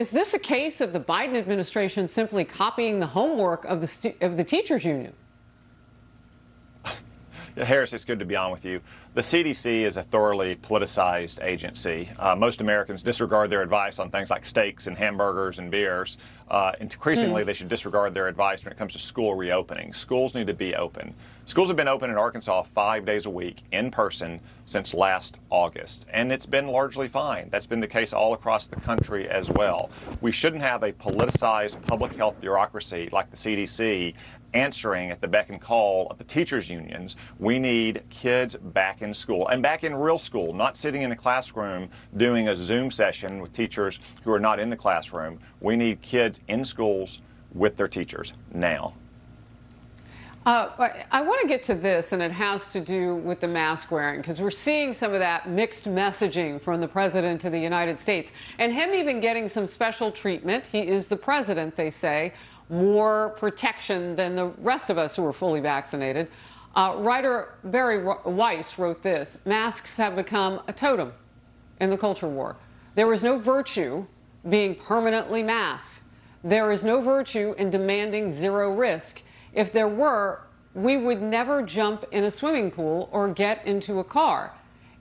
Is this a case of the Biden administration simply copying the homework of the teachers union? Harris, it's good to be on with you. The CDC is a thoroughly politicized agency. Most Americans disregard their advice on things like steaks and hamburgers and beers. Increasingly, they should disregard their advice when it comes to school reopening. Schools need to be open. Schools have been open in Arkansas 5 days a week in person since last August, and it's been largely fine. That's been the case all across the country as well. We shouldn't have a politicized public health bureaucracy like the CDC answering at the beck and call of the teachers unions. We need kids back in school, and back in real school, not sitting in a classroom doing a Zoom session with teachers who are not in the classroom. We need kids in schools with their teachers now. I want to get to this, and it has to do with the mask wearing, because we're seeing some of that mixed messaging from the president of the United States, and him even getting some special treatment. He is the president, they say, more protection than the rest of us who are fully vaccinated. Writer Barry Weiss wrote this: masks have become a totem in the culture war. There is no virtue being permanently masked. There is no virtue in demanding zero risk. If there were, we would never jump in a swimming pool or get into a car.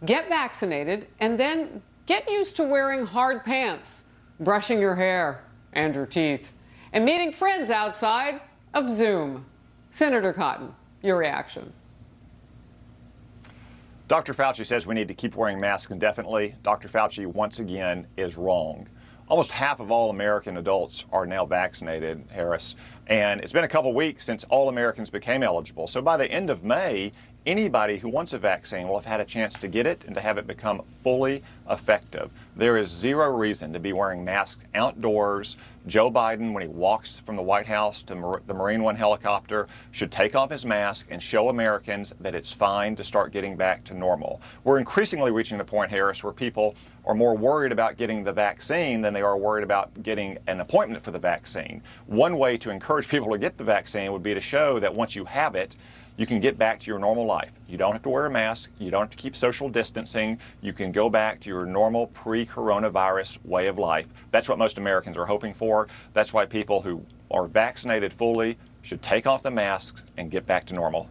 Get vaccinated and then get used to wearing hard pants, brushing your hair and your teeth, and meeting friends outside of Zoom. Senator Cotton, your reaction. Dr. Fauci says we need to keep wearing masks indefinitely. Dr. Fauci, once again, is wrong. Almost half of all American adults are now vaccinated, Harris, and it's been a couple weeks since all Americans became eligible. So by the end of May, anybody who wants a vaccine will have had a chance to get it and to have it become fully effective. There is zero reason to be wearing masks outdoors. Joe Biden, when he walks from the White House to the Marine One helicopter, should take off his mask and show Americans that it's fine to start getting back to normal. We're increasingly reaching the point, Harris, where people are more worried about getting the vaccine than they are worried about getting an appointment for the vaccine. One way to encourage people to get the vaccine would be to show that once you have it, you can get back to your normal life. You don't have to wear a mask. You don't have to keep social distancing. You can go back to your normal pre-coronavirus way of life. That's what most Americans are hoping for. That's why people who are vaccinated fully should take off the masks and get back to normal.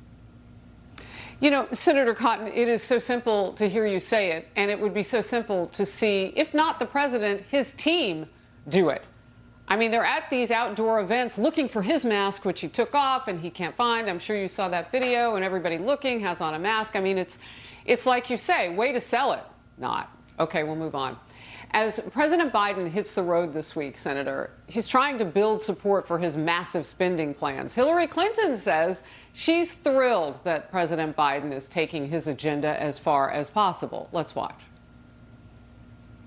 You know, Senator Cotton, it is so simple to hear you say it, and it would be so simple to see, if not the president, his team do it. I mean, they're at these outdoor events looking for his mask, which he took off and he can't find. I'm sure you saw that video, and everybody looking has on a mask. I mean, it's like you say, way to sell it. Not. Okay, we'll move on. As President Biden hits the road this week, Senator, he's trying to build support for his massive spending plans. Hillary Clinton says she's thrilled that President Biden is taking his agenda as far as possible. Let's watch.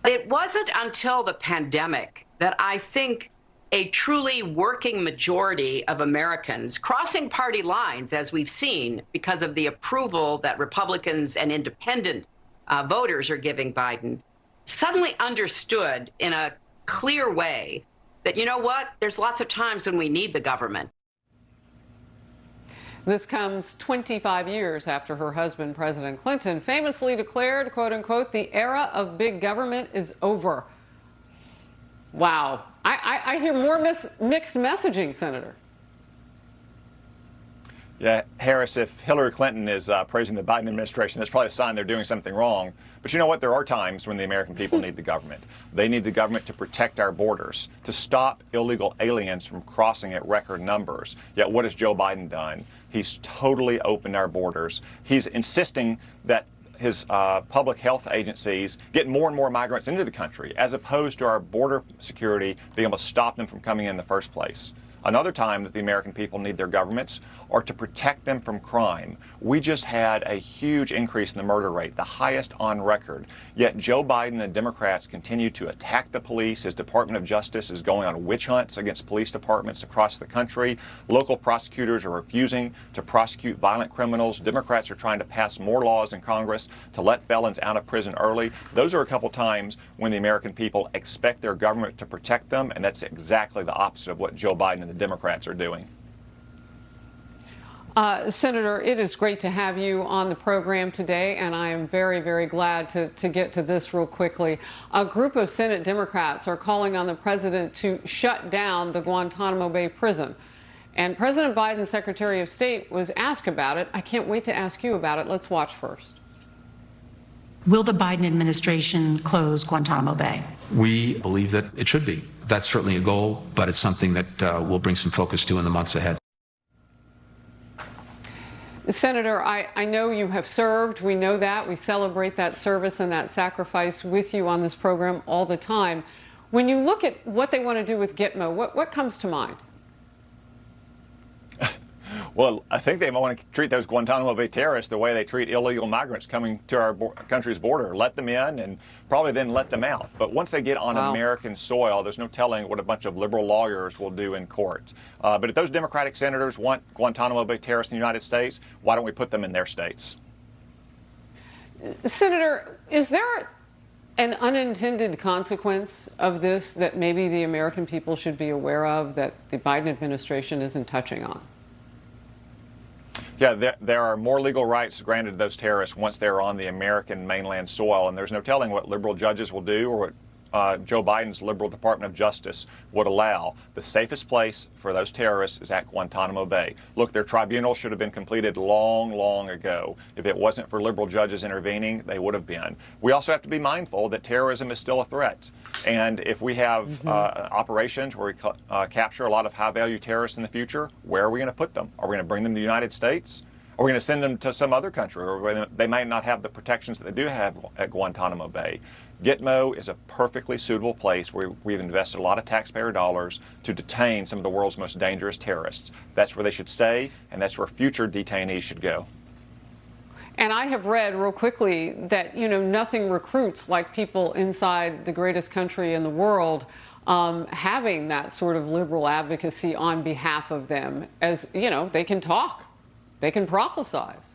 It wasn't until the pandemic that I think a truly working majority of Americans, crossing party lines, as we've seen, because of the approval that Republicans and independent voters are giving Biden, suddenly understood in a clear way that, you know what, there's lots of times when we need the government. This comes 25 years after her husband, President Clinton, famously declared, quote unquote, the era of big government is over. Wow. I hear more mixed messaging, Senator. Yeah, Harris, if Hillary Clinton is praising the Biden administration, that's probably a sign they're doing something wrong. But you know what? There are times when the American people need the government. They need the government to protect our borders, to stop illegal aliens from crossing at record numbers. Yet what has Joe Biden done? He's totally opened our borders. He's insisting that his public health agencies get more and more migrants into the country, as opposed to our border security being able to stop them from coming in the first place. Another time that the American people need their governments are to protect them from crime. We just had a huge increase in the murder rate, the highest on record. Yet Joe Biden and the Democrats continue to attack the police. His Department of Justice is going on witch hunts against police departments across the country. Local prosecutors are refusing to prosecute violent criminals. Democrats are trying to pass more laws in Congress to let felons out of prison early. Those are a couple times when the American people expect their government to protect them, and that's exactly the opposite of what Joe Biden and the Democrats are doing. Senator, it is great to have you on the program today, and I am very, very glad to get to this real quickly. A group of Senate Democrats are calling on the president to shut down the Guantanamo Bay prison. And President Biden's Secretary of State was asked about it. I can't wait to ask you about it. Let's watch first. Will the Biden administration close Guantanamo Bay? We believe that it should be. That's certainly a goal, but it's something that we'll bring some focus to in the months ahead. Senator, I know you have served. We know that. We celebrate that service and that sacrifice with you on this program all the time. When you look at what they want to do with Gitmo, what comes to mind? Well, I think they want to treat those Guantanamo Bay terrorists the way they treat illegal migrants coming to our country's border. Let them in and probably then let them out. But once they get on American soil, there's no telling what a bunch of liberal lawyers will do in court. But if those Democratic senators want Guantanamo Bay terrorists in the United States, why don't we put them in their states? Senator, is there an unintended consequence of this that maybe the American people should be aware of that the Biden administration isn't touching on? Yeah, there are more legal rights granted to those terrorists once they're on the American mainland soil, and there's no telling what liberal judges will do or what Joe Biden's liberal Department of Justice would allow. The safest place for those terrorists is at Guantanamo Bay. Look, their tribunal should have been completed long, long ago. If it wasn't for liberal judges intervening, they would have been. We also have to be mindful that terrorism is still a threat. And if we have operations where we capture a lot of high-value terrorists in the future, where are we going to put them? Are we going to bring them to the United States? Are we going to send them to some other country where they might not have the protections that they do have at Guantanamo Bay? Gitmo is a perfectly suitable place where we've invested a lot of taxpayer dollars to detain some of the world's most dangerous terrorists. That's where they should stay, and that's where future detainees should go. And I have read real quickly that, nothing recruits like people inside the greatest country in the world having that sort of liberal advocacy on behalf of them. As, they can talk, they can prophesize.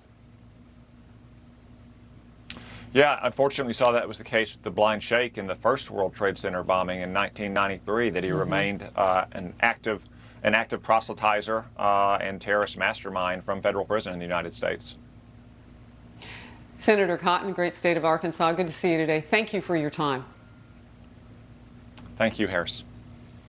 Yeah, unfortunately, we saw that was the case with the blind sheikh in the first World Trade Center bombing in 1993, that he remained an active proselytizer and terrorist mastermind from federal prison in the United States. Senator Cotton, great state of Arkansas. Good to see you today. Thank you for your time. Thank you, Harris.